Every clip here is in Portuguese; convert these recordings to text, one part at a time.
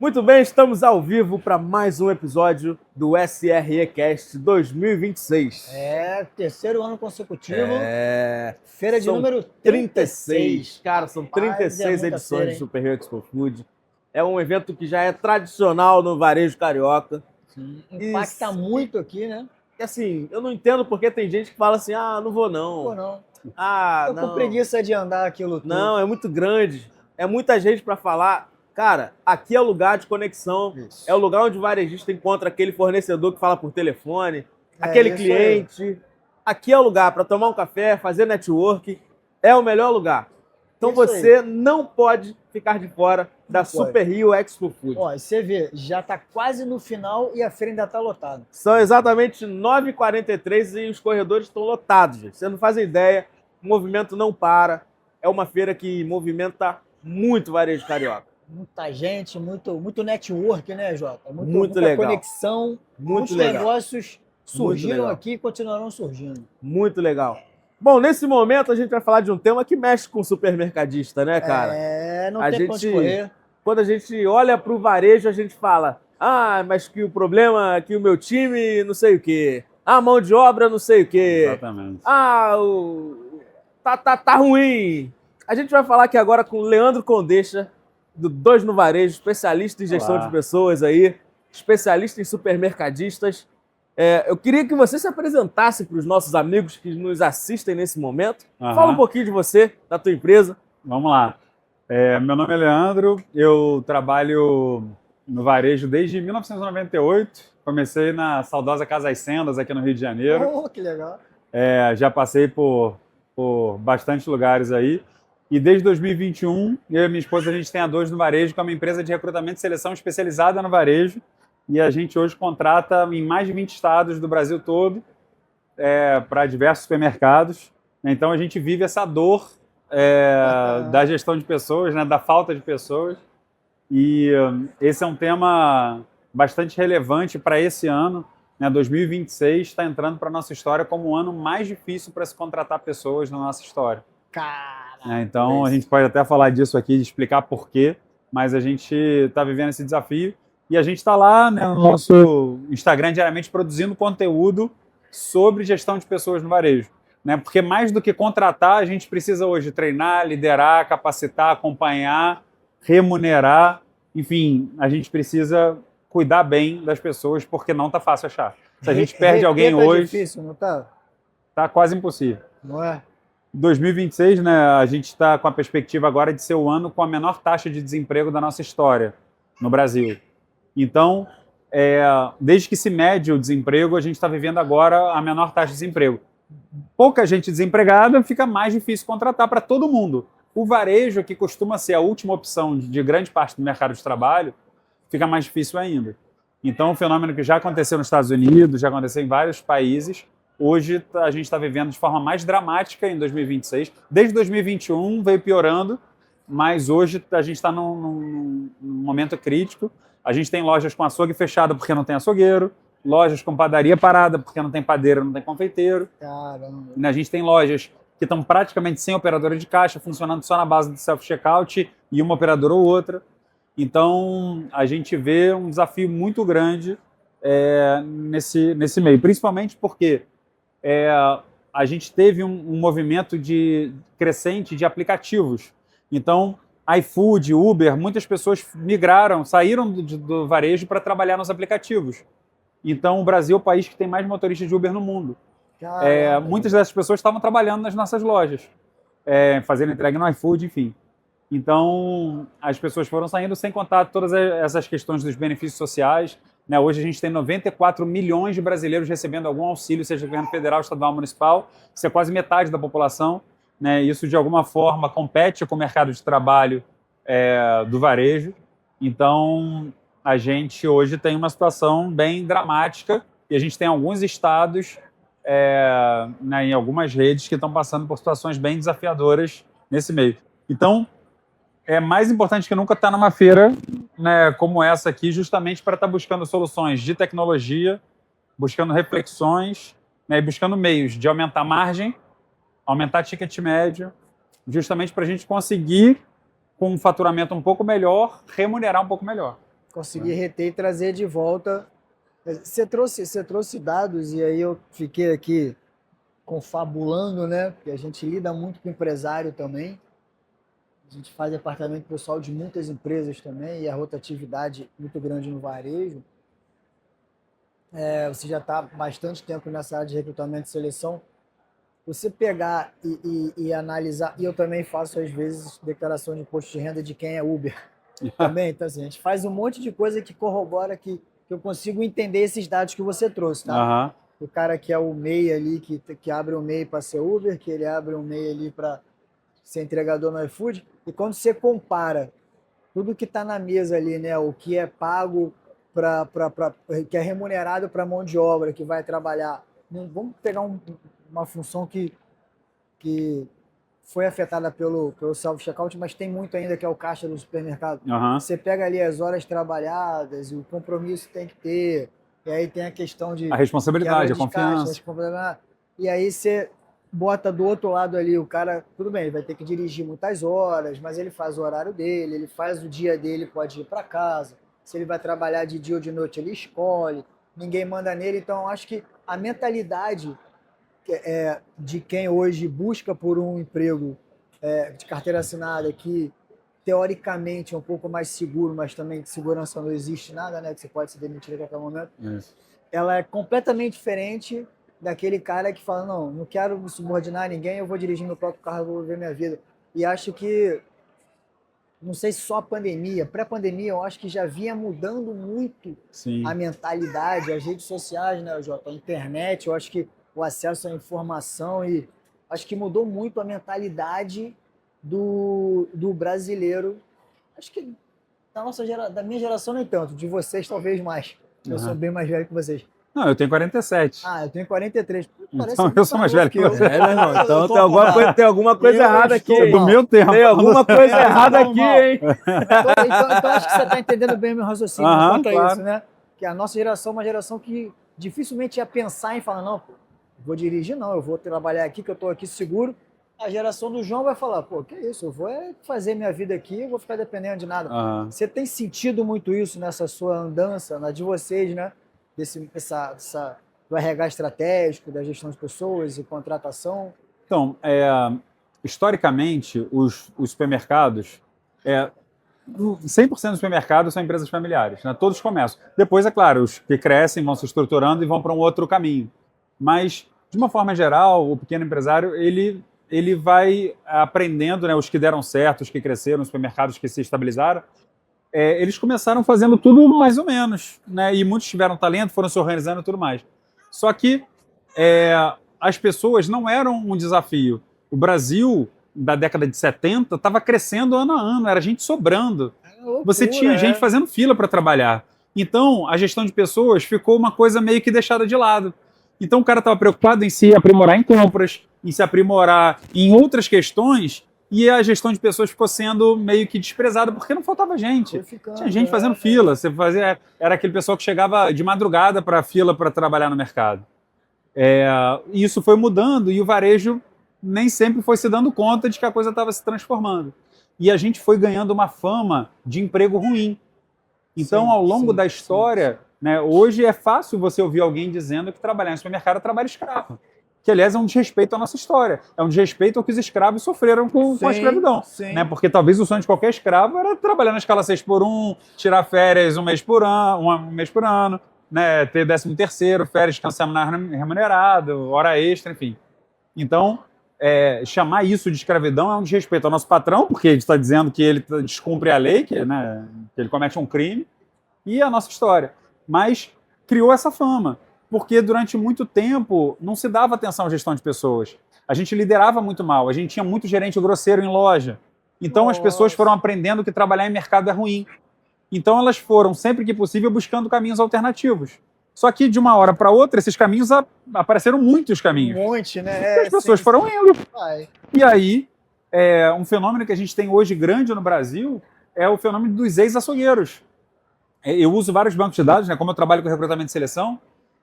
Muito bem, estamos ao vivo para mais um episódio do SREcast 2026. Terceiro ano consecutivo. Feira de São número 36. Cara, são Rapaz, 36 muita edições feira, do hein? Super Rio Expo Food. É um evento que já é tradicional no varejo carioca. Sim, impacta muito aqui, né? E assim, eu não entendo porque tem gente que fala assim, não vou não. Pô, não. Ah, Tô não. com preguiça de andar aquilo tudo. Não, é muito grande. É muita gente para falar. Cara, aqui é o lugar de conexão. Isso. É o lugar onde o varejista encontra aquele fornecedor que fala por telefone, aquele isso cliente. Aqui é o lugar para tomar um café, fazer network. É o melhor lugar. Então Isso você não pode ficar de fora da Super Rio Expo Food. Ó, e você vê, já tá quase no final e a feira ainda tá lotada. São exatamente 9h43 e os corredores estão lotados, gente. Você não faz ideia, o movimento não para. É uma feira que movimenta muito varejo carioca. Muita gente, muito network, né, Jota? Muito muita legal. conexão. Muitos legal. negócios surgiram legal. aqui e continuarão surgindo. Muito legal. Bom, nesse momento a gente vai falar de um tema que mexe com o supermercadista, né, cara? Não A tem pra onde correr. Quando a gente olha para o varejo, a gente fala, mas que o problema é que o meu time não sei o quê. A mão de obra não sei o quê. Exatamente. Tá ruim. A gente vai falar aqui agora com o Leandro Condeixa, do Dois no Varejo, especialista em gestão Olá. de pessoas aí, especialista em supermercadistas. Eu queria que você se apresentasse para os nossos amigos que nos assistem nesse momento. Aham. Fala um pouquinho de você, da tua empresa. Vamos lá. Meu nome é Leandro, eu trabalho no varejo desde 1998. Comecei na saudosa Casa das Sendas, aqui no Rio de Janeiro. Oh, que legal. Já passei por bastante lugares aí. E desde 2021, eu e minha esposa, a gente tem a Dois no Varejo, que é uma empresa de recrutamento e seleção especializada no varejo. E a gente hoje contrata em mais de 20 estados do Brasil todo para diversos supermercados. Então a gente vive essa dor da gestão de pessoas, né, da falta de pessoas. E esse é um tema bastante relevante para esse ano. Né, 2026 está entrando para a nossa história como o ano mais difícil para se contratar pessoas na nossa história. Cara. Então a gente pode até falar disso aqui, de explicar por quê, mas a gente está vivendo esse desafio. E a gente está lá, né, no nosso Instagram diariamente produzindo conteúdo sobre gestão de pessoas no varejo. Né? Porque mais do que contratar, a gente precisa hoje treinar, liderar, capacitar, acompanhar, remunerar. Enfim, a gente precisa cuidar bem das pessoas, porque não está fácil achar. Se a gente perde alguém hoje, difícil, não tá? está quase impossível. Não é? 2026, né, a gente está com a perspectiva agora de ser o ano com a menor taxa de desemprego da nossa história no Brasil. Então, desde que se mede o desemprego, a gente está vivendo agora a menor taxa de desemprego. Pouca gente desempregada, fica mais difícil contratar para todo mundo. O varejo, que costuma ser a última opção de grande parte do mercado de trabalho, fica mais difícil ainda. Então, um fenômeno que já aconteceu nos Estados Unidos, já aconteceu em vários países, hoje a gente está vivendo de forma mais dramática em 2026. Desde 2021 veio piorando, mas hoje a gente está num momento crítico. A gente tem lojas com açougue fechado porque não tem açougueiro, lojas com padaria parada porque não tem padeiro, não tem confeiteiro. Caramba. A gente tem lojas que estão praticamente sem operadora de caixa, funcionando só na base do self-checkout e uma operadora ou outra. Então, a gente vê um desafio muito grande nesse meio, principalmente porque a gente teve um movimento crescente de aplicativos. Então, iFood, Uber, muitas pessoas migraram, saíram do varejo para trabalhar nos aplicativos. Então, o Brasil é o país que tem mais motoristas de Uber no mundo. Muitas dessas pessoas estavam trabalhando nas nossas lojas, fazendo entrega no iFood, enfim. Então, as pessoas foram saindo sem contar todas essas questões dos benefícios sociais. Né? Hoje a gente tem 94 milhões de brasileiros recebendo algum auxílio, seja do governo federal, estadual, municipal. Isso é quase metade da população. Né? Isso, de alguma forma, compete com o mercado de trabalho do varejo. Então, a gente hoje tem uma situação bem dramática e a gente tem alguns estados, né, em algumas redes, que estão passando por situações bem desafiadoras nesse meio. Então, é mais importante que nunca estar numa feira, né, como essa aqui, justamente para estar buscando soluções de tecnologia, buscando reflexões, né, e buscando meios de aumentar a margem, aumentar ticket médio, justamente para a gente conseguir, com um faturamento um pouco melhor, remunerar um pouco melhor. conseguir reter e trazer de volta. Você trouxe dados e aí eu fiquei aqui confabulando, né? Porque a gente lida muito com empresário também. A gente faz departamento pessoal de muitas empresas também e a rotatividade muito grande no varejo. Você já está há bastante tempo nessa área de recrutamento e seleção. Você pegar e analisar, e eu também faço às vezes declaração de imposto de renda de quem é Uber também. Então, assim, a gente faz um monte de coisa que corrobora que eu consigo entender esses dados que você trouxe, tá? O cara que é o MEI ali, que abre um MEI para ser Uber, que ele abre um MEI ali para ser entregador no iFood. E quando você compara tudo que está na mesa ali, né, o que é pago que é remunerado para mão de obra que vai trabalhar, vamos pegar uma função que foi afetada pelo self-checkout, mas tem muito ainda que é o caixa do supermercado. Você pega ali as horas trabalhadas, o compromisso tem que ter, e aí tem a questão de... A responsabilidade, a confiança. E aí você bota do outro lado ali o cara, tudo bem, ele vai ter que dirigir muitas horas, mas ele faz o horário dele, ele faz o dia dele, pode ir para casa. Se ele vai trabalhar de dia ou de noite, ele escolhe, ninguém manda nele. Então, acho que a mentalidade de quem hoje busca por um emprego de carteira assinada, que teoricamente é um pouco mais seguro, mas também de segurança não existe nada, né? Que você pode se demitir a qualquer momento. Isso. Ela é completamente diferente daquele cara que fala, não quero me subordinar a ninguém, eu vou dirigir meu próprio carro, eu vou viver minha vida. E acho que, não sei se só a pandemia, pré-pandemia, eu acho que já vinha mudando muito a mentalidade, as redes sociais, né, Jota? A internet, eu acho que o acesso à informação, e acho que mudou muito a mentalidade do brasileiro. Acho que da minha geração nem tanto, de vocês talvez mais. Eu sou bem mais velho que vocês. Não, eu tenho 47. Eu tenho 43. Então, eu sou mais velho que você. Meu irmão. Então tem alguma coisa errada aqui. Do meu tempo. Tem alguma coisa errada aqui, hein? Então acho que você está entendendo bem o meu raciocínio quanto a isso, né? Que a nossa geração é uma geração que dificilmente ia pensar em falar, não, vou dirigir não, eu vou trabalhar aqui, que eu estou aqui seguro. A geração do João vai falar, pô, que isso, eu vou fazer minha vida aqui, eu vou ficar dependendo de nada. Você tem sentido muito isso nessa sua andança, na de vocês, né? Do RH estratégico, da gestão de pessoas e contratação? Então, historicamente, os supermercados, 100% dos supermercados são empresas familiares, né? Todos começam. Depois, é claro, os que crescem vão se estruturando e vão para um outro caminho. Mas, de uma forma geral, o pequeno empresário, ele vai aprendendo, né? Os que deram certo, os que cresceram, os supermercados que se estabilizaram, eles começaram fazendo tudo mais ou menos, né? E muitos tiveram talento, foram se organizando e tudo mais. Só que as pessoas não eram um desafio. O Brasil, da década de 70, estava crescendo ano a ano, era gente sobrando. Você tinha gente fazendo fila para trabalhar. Então, a gestão de pessoas ficou uma coisa meio que deixada de lado. Então, o cara estava preocupado em se aprimorar em compras, em se aprimorar em outras questões, e a gestão de pessoas ficou sendo meio que desprezada, porque não faltava gente. Tinha gente fazendo fila. Era aquele pessoal que chegava de madrugada para a fila para trabalhar no mercado. E isso foi mudando, e o varejo nem sempre foi se dando conta de que a coisa estava se transformando. E a gente foi ganhando uma fama de emprego ruim. Então, ao longo da história, né, hoje é fácil você ouvir alguém dizendo que trabalhar em supermercado é trabalho escravo. Que, aliás, é um desrespeito à nossa história. É um desrespeito ao que os escravos sofreram com a escravidão. Né? Porque talvez o sonho de qualquer escravo era trabalhar na escala 6x1, tirar férias um mês por ano, né? Ter 13º, férias, descansar remunerado, hora extra, enfim. Então, chamar isso de escravidão é um desrespeito ao nosso patrão, porque ele está dizendo que ele descumpre a lei, que ele comete um crime, e a nossa história. Mas criou essa fama. Porque durante muito tempo não se dava atenção à gestão de pessoas. A gente liderava muito mal, a gente tinha muito gerente grosseiro em loja. Então as pessoas foram aprendendo que trabalhar em mercado é ruim. Então elas foram, sempre que possível, buscando caminhos alternativos. Só que de uma hora para outra, esses caminhos apareceram muitos caminhos. Um monte, né? E as pessoas foram indo. E aí, um fenômeno que a gente tem hoje grande no Brasil é o fenômeno dos ex-açougueiros. Eu uso vários bancos de dados, né? Como eu trabalho com recrutamento e seleção,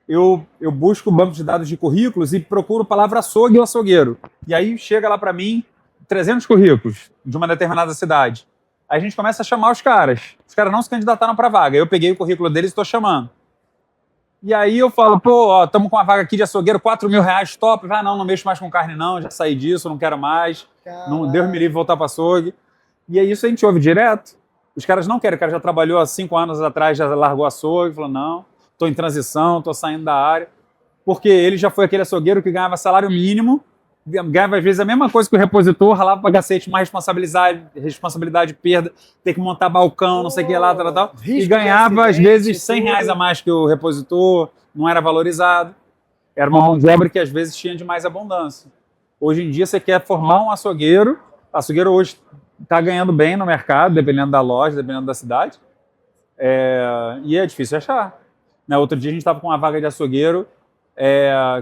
eu busco banco de dados de currículos e procuro a palavra açougue ou açougueiro. E aí chega lá para mim 300 currículos de uma determinada cidade. Aí a gente começa a chamar os caras. Os caras não se candidataram para vaga. Eu peguei o currículo deles e estou chamando. E aí eu falo, pô, estamos com uma vaga aqui de açougueiro, R$4.000, top. Ah, não mexo mais com carne não, já saí disso, não quero mais. Não, Deus me livre voltar para açougue. E aí isso a gente ouve direto. Os caras não querem, o cara já trabalhou há 5 anos atrás, já largou açougue, falou, não, estou em transição, estou saindo da área. Porque ele já foi aquele açougueiro que ganhava salário mínimo, ganhava às vezes a mesma coisa que o repositor, ralava pra cacete, mais responsabilidade, perda, ter que montar balcão, não sei o que lá, tal, e ganhava às vezes R$100 a mais que o repositor, não era valorizado. Era uma mão de obra que às vezes tinha de mais abundância. Hoje em dia você quer formar um açougueiro, o açougueiro hoje está ganhando bem no mercado, dependendo da loja, dependendo da cidade, e é difícil achar. Outro dia a gente estava com uma vaga de açougueiro,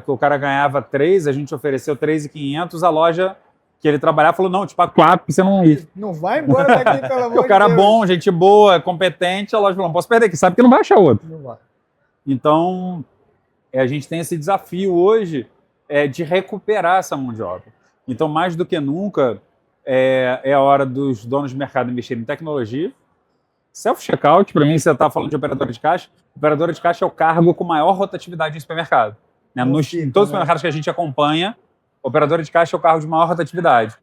que o cara ganhava 3, a gente ofereceu 3.500, a loja que ele trabalhava falou, não, te pago 4, porque você não ir. Não vai embora daqui, pelo amor de Deus. O cara bom, gente boa, competente, a loja falou, não posso perder aqui, sabe que não vai achar outro. Não vai. Então, a gente tem esse desafio hoje de recuperar essa mão de obra. Então, mais do que nunca, é a hora dos donos de mercado investirem em tecnologia. Self-checkout, para mim, você está falando de operadora de caixa. Operadora de caixa é o cargo com maior rotatividade em supermercado. Em todos os supermercados que a gente acompanha, operadora de caixa é o cargo de maior rotatividade.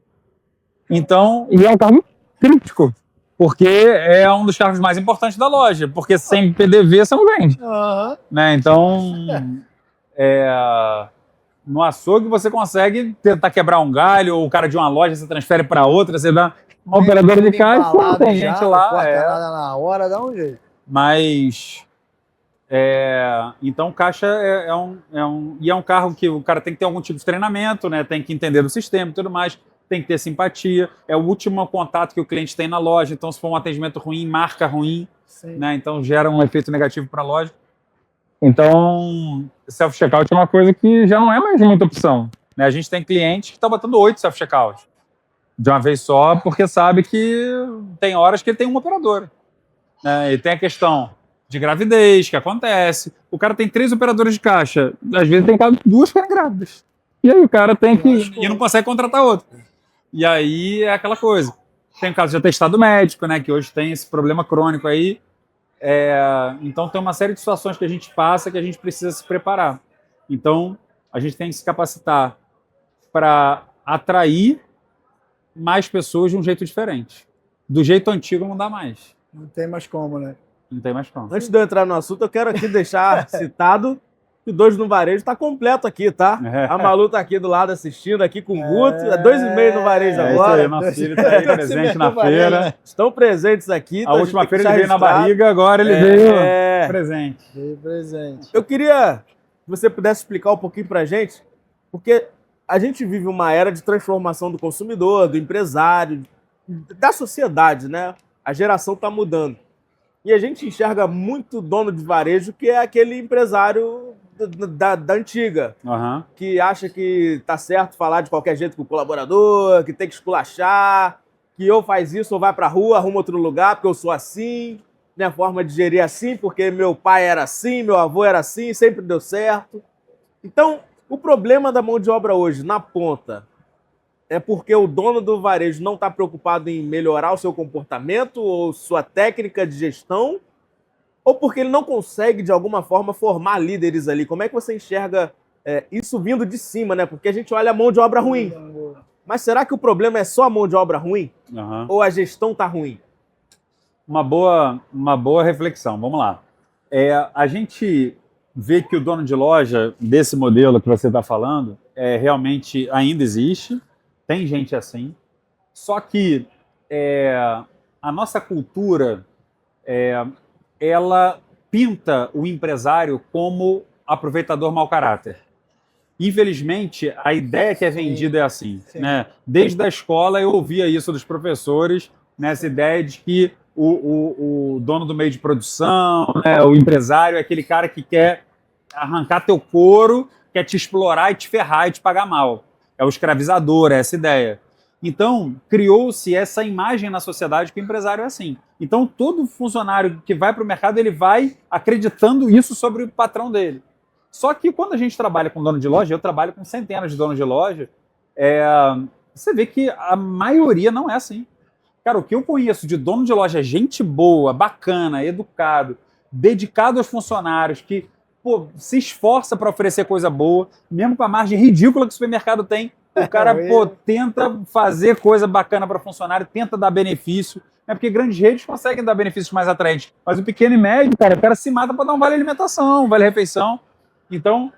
Então, e é um cargo crítico, porque é um dos cargos mais importantes da loja, porque sem PDV você não vende. Então, no açougue você consegue tentar quebrar um galho, ou o cara de uma loja você transfere para outra, você dá uma operadora de caixa, tem gente lá. Nada na hora, dá um jeito. Mas... então, caixa é um cargo que o cara tem que ter algum tipo de treinamento, né? Tem que entender do sistema e tudo mais, tem que ter simpatia. É o último contato que o cliente tem na loja. Então, se for um atendimento ruim, marca ruim, né? Então gera um efeito negativo para a loja. Então, self-checkout é uma coisa que já não é mais muita opção, né? A gente tem cliente que está botando 8 self-checkout de uma vez só, porque sabe que tem horas que ele tem uma operadora, né? E tem a questão de gravidez, que acontece. O cara tem 3 operadoras de caixa. Às vezes tem 2 ficarem grávidas. E aí o cara tem que... E não consegue contratar outro. E aí é aquela coisa. Tem o caso de atestado médico, né? Que hoje tem esse problema crônico aí. Então tem uma série de situações que a gente passa que a gente precisa se preparar. Então a gente tem que se capacitar para atrair mais pessoas de um jeito diferente. Do jeito antigo não dá mais. Não tem mais como, né? Não tem mais como. Antes de eu entrar no assunto, eu quero aqui deixar citado que o Dois no Varejo está completo aqui, tá? A Malu tá aqui do lado assistindo, aqui com o Guto. 2,5 no Varejo agora. Isso aí, nosso filho tá aí presente na feira. Estão presentes aqui. A última feira ele veio na barriga, agora ele veio presente. Veio presente. Eu queria que você pudesse explicar um pouquinho pra gente, porque a gente vive uma era de transformação do consumidor, do empresário, da sociedade, né? A geração tá mudando. E a gente enxerga muito dono de varejo que é aquele empresário da antiga, que acha que tá certo falar de qualquer jeito com o colaborador, que tem que esculachar, que ou faz isso ou vai pra rua, arruma outro lugar, porque eu sou assim, minha forma de gerir é assim, porque meu pai era assim, meu avô era assim, sempre deu certo. Então, o problema da mão de obra hoje, na ponta, é porque o dono do varejo não está preocupado em melhorar o seu comportamento ou sua técnica de gestão, ou porque ele não consegue, de alguma forma, formar líderes ali? Como é que você enxerga isso vindo de cima, né? Porque a gente olha a mão de obra ruim. Mas será que o problema é só a mão de obra ruim? Ou a gestão está ruim? Uma boa reflexão. Vamos lá. A gente vê que o dono de loja, desse modelo que você está falando, realmente ainda existe. Tem gente assim, só que a nossa cultura, ela pinta o empresário como aproveitador mau caráter. Infelizmente, a ideia que é vendida é assim, né? Desde a escola eu ouvia isso dos professores, nessa ideia de que o dono do meio de produção, né, o empresário é aquele cara que quer arrancar teu couro, quer te explorar e te ferrar e te pagar mal. É o escravizador, é essa ideia. Então, criou-se essa imagem na sociedade que o empresário é assim. Então, todo funcionário que vai para o mercado, ele vai acreditando isso sobre o patrão dele. Só que quando a gente trabalha com dono de loja, eu trabalho com centenas de donos de loja, você vê que a maioria não é assim. Cara, o que eu conheço de dono de loja, gente boa, bacana, educado, dedicado aos funcionários, que pô, se esforça para oferecer coisa boa, mesmo com a margem ridícula que o supermercado tem, o cara pô, tenta fazer coisa bacana para funcionário, tenta dar benefício, né? Porque grandes redes conseguem dar benefícios mais atraentes, mas o pequeno e médio, cara, o cara se mata para dar um vale alimentação, um vale refeição. Então,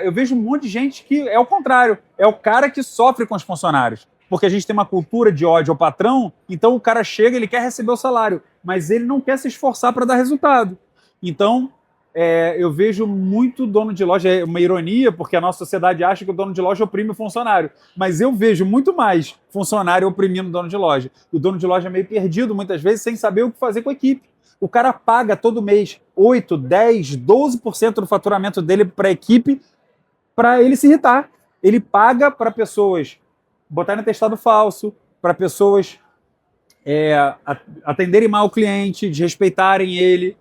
eu vejo um monte de gente que é o contrário, é o cara que sofre com os funcionários. Porque a gente tem uma cultura de ódio ao patrão, então o cara chega, ele quer receber o salário, mas ele não quer se esforçar para dar resultado. Então, eu vejo muito dono de loja, é uma ironia, porque a nossa sociedade acha que o dono de loja oprime o funcionário, mas eu vejo muito mais funcionário oprimindo o dono de loja. O dono de loja é meio perdido, muitas vezes, sem saber o que fazer com a equipe. O cara paga todo mês 8, 10, 12% do faturamento dele para a equipe para ele se irritar. Ele paga para pessoas botarem atestado falso, para pessoas atenderem mal o cliente, desrespeitarem ele,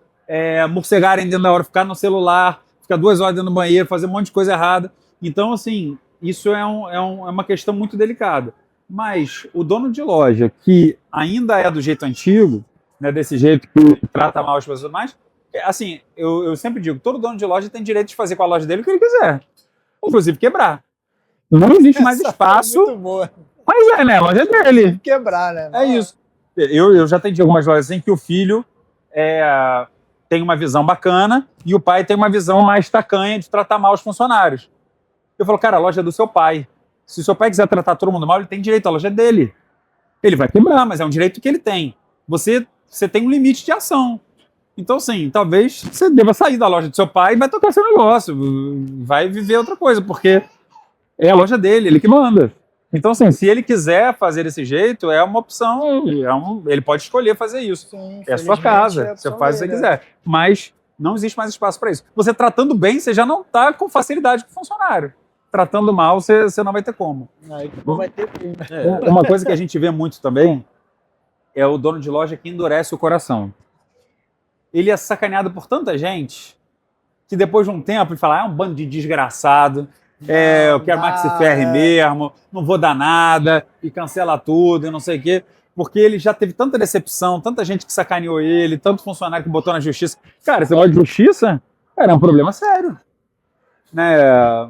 morcegarem dentro da hora, ficar no celular, ficar 2 horas dentro do banheiro, fazer um monte de coisa errada. Então, assim, isso é uma questão muito delicada. Mas o dono de loja, que ainda é do jeito antigo, né, desse jeito que trata mal as pessoas mais, assim, eu sempre digo, todo dono de loja tem direito de fazer com a loja dele o que ele quiser, inclusive quebrar. Não existe mais espaço. Muito boa. Mas né? A loja é dele. Quebrar, né? É isso. Eu já atendi algumas lojas assim que o filho tem uma visão bacana e o pai tem uma visão mais tacanha de tratar mal os funcionários. Eu falo, cara, a loja é do seu pai. Se o seu pai quiser tratar todo mundo mal, ele tem direito, a loja é dele. Ele vai quebrar, mas é um direito que ele tem. Você tem um limite de ação. Então, assim, talvez você deva sair da loja do seu pai e vai tocar seu negócio. Vai viver outra coisa, porque é a loja dele, ele que manda. Então, assim, se ele quiser fazer desse jeito, é uma opção, ele pode escolher fazer isso. Sim, é a sua casa, você faz o que você quiser. Mas não existe mais espaço para isso. Você tratando bem, você já não está com facilidade com o funcionário. Tratando mal, você não vai ter como. Aí não vai ter como. Uma coisa que a gente vê muito também é o dono de loja que endurece o coração. Ele é sacaneado por tanta gente que depois de um tempo ele fala, é um bando de desgraçado, eu quero mais que se ferre mesmo, não vou dar nada, e cancela tudo, e não sei o quê. Porque ele já teve tanta decepção, tanta gente que sacaneou ele, tanto funcionário que botou na justiça. Cara, esse negócio de justiça, cara, é um problema sério. Né?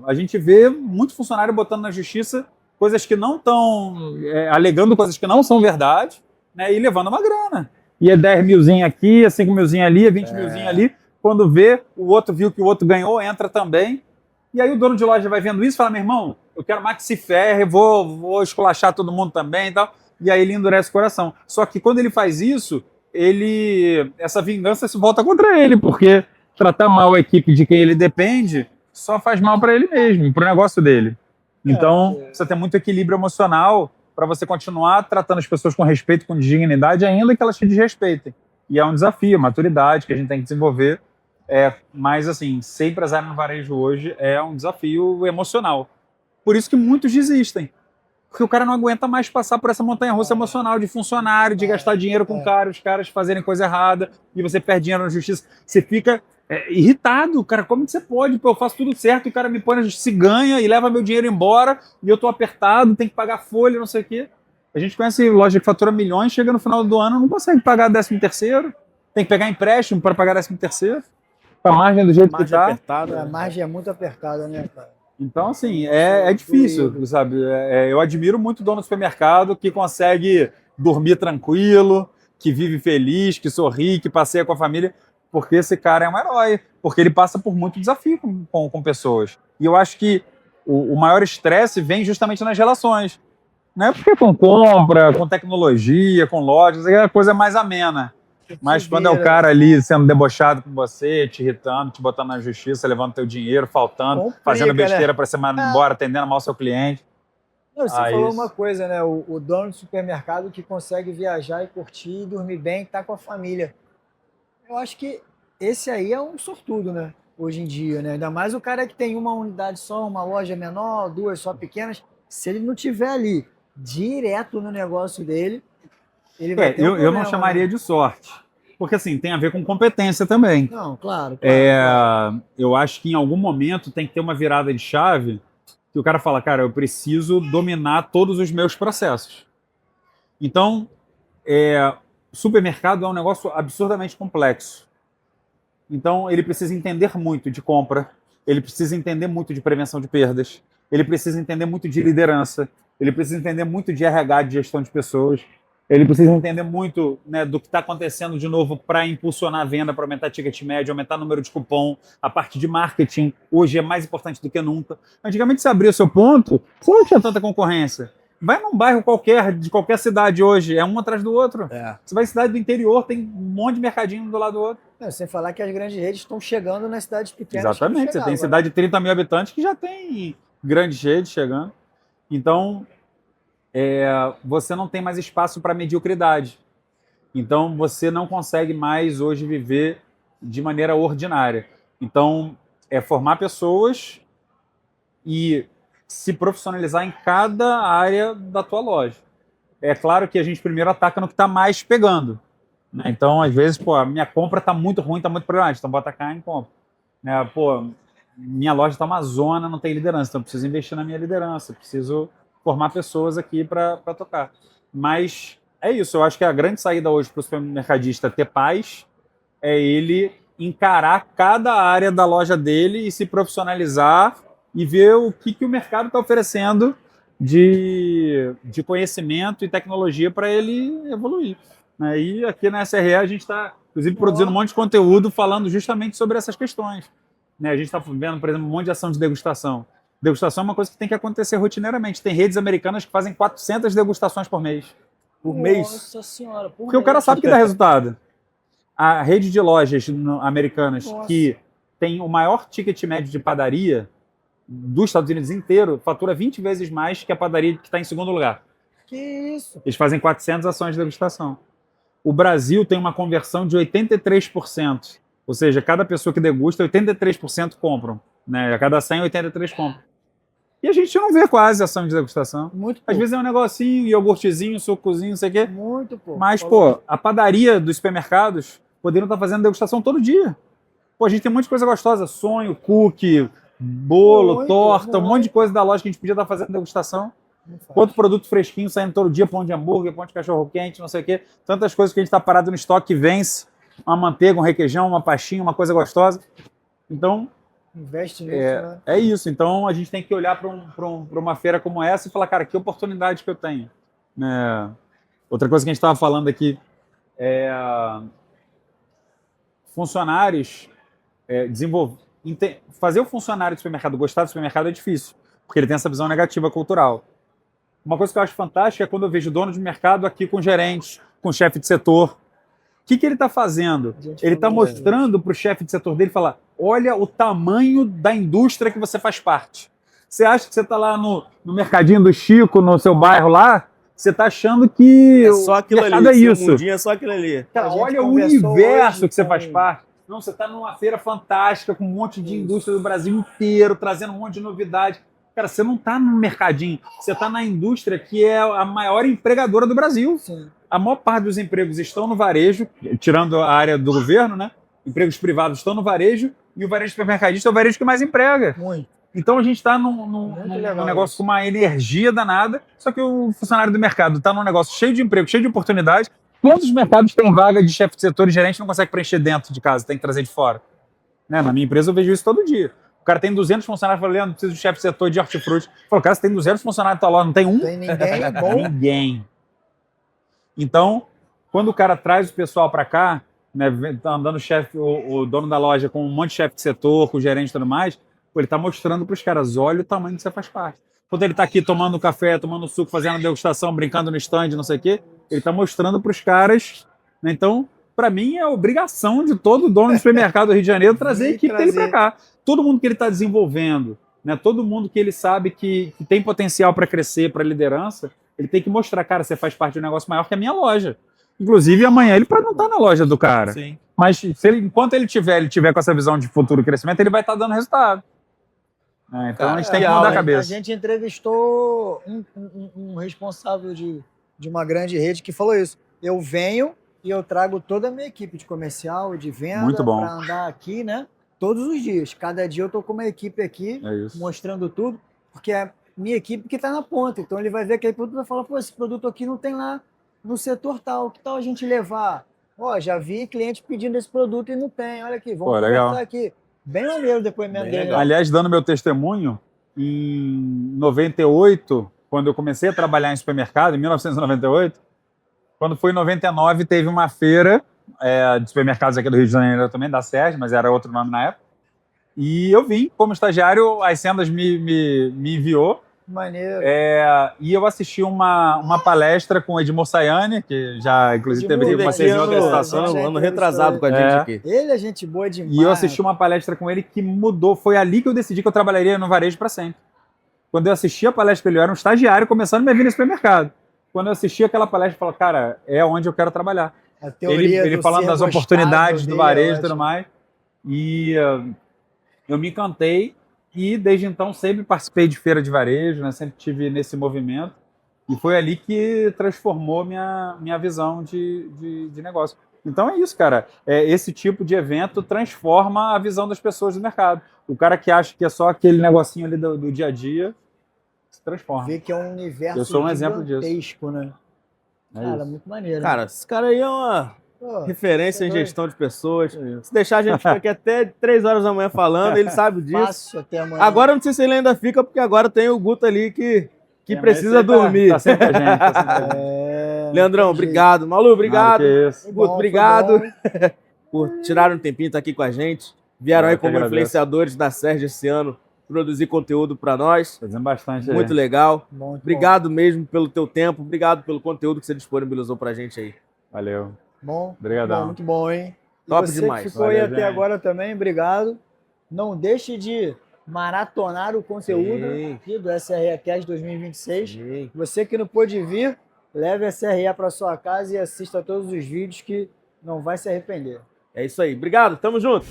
A gente vê muito funcionário botando na justiça coisas que não estão, alegando coisas que não são verdade, né? E levando uma grana. E é 10 milzinho aqui, é 5 milzinho ali, é 20 milzinho ali. Quando vê, o outro viu que o outro ganhou, entra também. E aí o dono de loja vai vendo isso e fala, meu irmão, eu quero mais que se ferre, vou esculachar todo mundo também e tal. E aí ele endurece o coração. Só que quando ele faz isso, essa vingança se volta contra ele, porque tratar mal a equipe de quem ele depende só faz mal para ele mesmo, para o negócio dele. Então, precisa ter muito equilíbrio emocional para você continuar tratando as pessoas com respeito, com dignidade, ainda que elas te desrespeitem. E é um desafio, maturidade que a gente tem que desenvolver. Mas, assim, ser empresário no varejo hoje é um desafio emocional. Por isso que muitos desistem. Porque o cara não aguenta mais passar por essa montanha-russa emocional de funcionário, de gastar dinheiro com os caras fazerem coisa errada, e você perde dinheiro na justiça. Você fica irritado, cara, como que você pode? Pô, eu faço tudo certo, e o cara me põe na justiça, se ganha e leva meu dinheiro embora, e eu tô apertado, tem que pagar folha, não sei o quê. A gente conhece loja que fatura milhões, chega no final do ano, não consegue pagar 13º, tem que pegar empréstimo para pagar 13º. A margem do jeito que tá. Apertada, A margem é muito apertada, né, cara? Então, assim, é difícil, sabe? Eu admiro muito o dono do supermercado que consegue dormir tranquilo, que vive feliz, que sorri, que passeia com a família, porque esse cara é um herói, porque ele passa por muito desafio com pessoas. E eu acho que o maior estresse vem justamente nas relações. Não é porque com compra, com tecnologia, com lojas, é a coisa mais amena. Mas quando é o cara ali sendo debochado com você, te irritando, te botando na justiça, levando teu dinheiro, faltando, fazendo besteira para você mandar embora, atendendo mal seu cliente. Não, você falou uma coisa, né? O dono do supermercado que consegue viajar e curtir, dormir bem, tá com a família. Eu acho que esse aí é um sortudo, né? Hoje em dia, né? Ainda mais o cara que tem uma unidade só, uma loja menor, 2 só pequenas. Se ele não tiver ali direto no negócio dele, ele vai ter um problema, eu não chamaria de sorte. Porque, assim, tem a ver com competência também. Não, claro. Eu acho que em algum momento tem que ter uma virada de chave que o cara fala, cara, eu preciso dominar todos os meus processos. Então, supermercado é um negócio absurdamente complexo. Então, ele precisa entender muito de compra, ele precisa entender muito de prevenção de perdas, ele precisa entender muito de liderança, ele precisa entender muito de RH, de gestão de pessoas, ele precisa entender muito, né, do que está acontecendo de novo para impulsionar a venda, para aumentar ticket médio, aumentar o número de cupom. A parte de marketing hoje é mais importante do que nunca. Antigamente, você abria o seu ponto, você não tinha tanta concorrência. Vai num bairro qualquer, de qualquer cidade hoje, é um atrás do outro. Você vai em cidade do interior, tem um monte de mercadinho do lado do outro. Sem falar que as grandes redes estão chegando nas cidades pequenas. Exatamente, você tem cidade de 30 mil habitantes que já tem grandes redes chegando. Então, você não tem mais espaço para mediocridade. Então, você não consegue mais hoje viver de maneira ordinária. Então, é formar pessoas e se profissionalizar em cada área da tua loja. É claro que a gente primeiro ataca no que está mais pegando, né? Então, às vezes, a minha compra está muito ruim, está muito problemática, então vou atacar em compra. Né? Minha loja está uma zona, não tem liderança, então eu preciso investir na minha liderança, preciso formar pessoas aqui para tocar. Mas é isso, eu acho que a grande saída hoje para o supermercadista ter paz é ele encarar cada área da loja dele e se profissionalizar e ver o que o mercado está oferecendo de conhecimento e tecnologia para ele evoluir. Né? E aqui na SRE a gente está, inclusive, produzindo um monte de conteúdo falando justamente sobre essas questões. Né? A gente está vendo, por exemplo, um monte de ação de degustação. Degustação é uma coisa que tem que acontecer rotineiramente. Tem redes americanas que fazem 400 degustações por mês. Nossa senhora, porque o cara sabe que dá resultado. A rede de lojas americanas que tem o maior ticket médio de padaria dos Estados Unidos inteiro fatura 20 vezes mais que a padaria que está em segundo lugar. Que isso? Eles fazem 400 ações de degustação. O Brasil tem uma conversão de 83%. Ou seja, cada pessoa que degusta, 83% compram. Né? A cada 100, 83 compram. E a gente não vê quase ação de degustação. Muito pouco. Às vezes é um negocinho, iogurtezinho, sucozinho, não sei o quê. Muito pouco. Mas, a padaria dos supermercados poderiam estar fazendo degustação todo dia. A gente tem um monte de coisa gostosa. Sonho, cookie, bolo, torta, um monte de coisa da loja que a gente podia estar fazendo degustação. Quanto produto fresquinho saindo todo dia, pão de hambúrguer, pão de cachorro-quente, não sei o quê. Tantas coisas que a gente está parado no estoque que vence. Uma manteiga, um requeijão, uma pastinha, uma coisa gostosa. Então, investe nisso, né? É isso. Então, a gente tem que olhar para uma feira como essa e falar, cara, que oportunidade que eu tenho. Outra coisa que a gente estava falando aqui é funcionários fazer o funcionário do supermercado gostar do supermercado é difícil, porque ele tem essa visão negativa cultural. Uma coisa que eu acho fantástica é quando eu vejo dono de mercado aqui com gerente, com chefe de setor. O que ele está fazendo? Ele está mostrando para o chefe de setor dele e falar, olha o tamanho da indústria que você faz parte. Você acha que você está lá no mercadinho do Chico, no seu bairro lá, você está achando que só aquilo o mercado ali, é isso. Mundinho é só aquilo ali. Cara, olha o universo que você faz parte. Não, você está numa feira fantástica, com um monte de indústria do Brasil inteiro, trazendo um monte de novidade. Cara, você não está no mercadinho, você está na indústria que é a maior empregadora do Brasil. Sim. A maior parte dos empregos estão no varejo, tirando a área do governo, né? Empregos privados estão no varejo, e o varejo supermercadista é o varejo que mais emprega. Muito. Então a gente está num negócio com uma energia danada, só que o funcionário do mercado está num negócio cheio de emprego, cheio de oportunidade. Quantos mercados têm vaga de chefe de setor e gerente não consegue preencher dentro de casa, tem que trazer de fora? Né? Na minha empresa eu vejo isso todo dia. O cara tem 200 funcionários, fala, Leandro, preciso de chefe de setor de hortifruti. Fala, cara, você tem 200 funcionários na tua loja, não tem um? Tem ninguém bom. Ninguém. Então, quando o cara traz o pessoal para cá, né, tá andando o dono da loja com um monte de chefe de setor, com o gerente e tudo mais, ele está mostrando para os caras, olha o tamanho que você faz parte. Quando ele está aqui tomando café, tomando suco, fazendo degustação, brincando no stand, não sei o quê, ele está mostrando para os caras. Né? Então, para mim, é obrigação de todo dono de supermercado do Rio de Janeiro trazer a equipe dele para cá. Todo mundo que ele está desenvolvendo, né, todo mundo que ele sabe que tem potencial para crescer, para liderança, ele tem que mostrar, cara, você faz parte de um negócio maior que a minha loja. Inclusive, amanhã ele pode não estar na loja do cara. Sim. Mas enquanto ele tiver com essa visão de futuro crescimento, ele vai estar dando resultado. Então a gente tem que mudar a cabeça. A gente entrevistou um responsável de uma grande rede que falou isso. Eu venho e eu trago toda a minha equipe de comercial e de venda para andar aqui, né? Todos os dias. Cada dia eu tô com uma equipe aqui, mostrando tudo, porque é minha equipe que está na ponta. Então ele vai ver aquele produto e vai falar, pô, esse produto aqui não tem lá. no setor tal, que tal a gente levar? Ó, já vi cliente pedindo esse produto e não tem, olha aqui, vamos Pô, legal. conversar aqui. Bem maneiro o depoimento Bem dele. legal. ó. Aliás, dando meu testemunho, em 98, quando eu comecei a trabalhar em supermercado, em 1998, quando foi em 99, teve uma feira de supermercados aqui do Rio de Janeiro também, da Sérgio, mas era outro nome na época. E eu vim como estagiário, as Sendas me enviou, Maneiro. e eu assisti uma palestra com o Edmur Sayane, que já, inclusive, teve aqui Edmur, com Esse vocês em ano- outra estação. já ano retrasado com a gente É. aqui. Ele é gente boa demais. E eu assisti uma palestra com ele que mudou. Foi ali que eu decidi que eu trabalharia no varejo para sempre. Quando eu assisti a palestra com ele, eu era um estagiário começando a minha vida no supermercado. Quando eu assisti aquela palestra, eu falei, cara, é onde eu quero trabalhar. A Ele teoria do falando ser das gostado oportunidades do dele varejo é e tudo ótimo. mais. E eu me encantei e desde então sempre participei de feira de varejo, né? Sempre tive nesse movimento. E foi ali que transformou minha visão de negócio. Então é isso, cara. Esse tipo de evento transforma a visão das pessoas do mercado. O cara que acha que é só aquele negocinho ali do dia a dia se transforma. Vê que é um universo Eu sou um exemplo disso. gigantesco, né? É Cara, isso. muito maneiro. Cara, esse cara aí é uma Pô, referência em você é gestão de pessoas. isso. Se deixar, a gente fica aqui até 3 horas da manhã falando, ele sabe disso. fácil até amanhã. Agora eu não sei se ele ainda fica, porque agora tem o Guto ali que Mas precisa esse dormir. Tá sempre com a gente. Tá sempre com a gente. Leandrão, não tem obrigado. Malu, obrigado. Nada que isso. jeito. Guto, Foi obrigado. bom. Por tirar um tempinho, estar aqui com a gente. Vieram Eu aí que como agradeço. influenciadores da Sérgio esse ano, produzir conteúdo para nós. Fazendo bastante aí. Muito legal. Bom, muito Obrigado mesmo pelo teu tempo, obrigado pelo conteúdo que você disponibilizou pra gente aí. Valeu. Bom, Obrigadão. muito bom, hein? E Top você demais. que ficou aí Valeu, até gente. agora também, obrigado. Não deixe de maratonar o conteúdo Sim. aqui do SRE Cast 2026. Sim. Você que não pôde vir, leve a SRE para sua casa e assista a todos os vídeos que não vai se arrepender. É isso aí. Obrigado, tamo junto.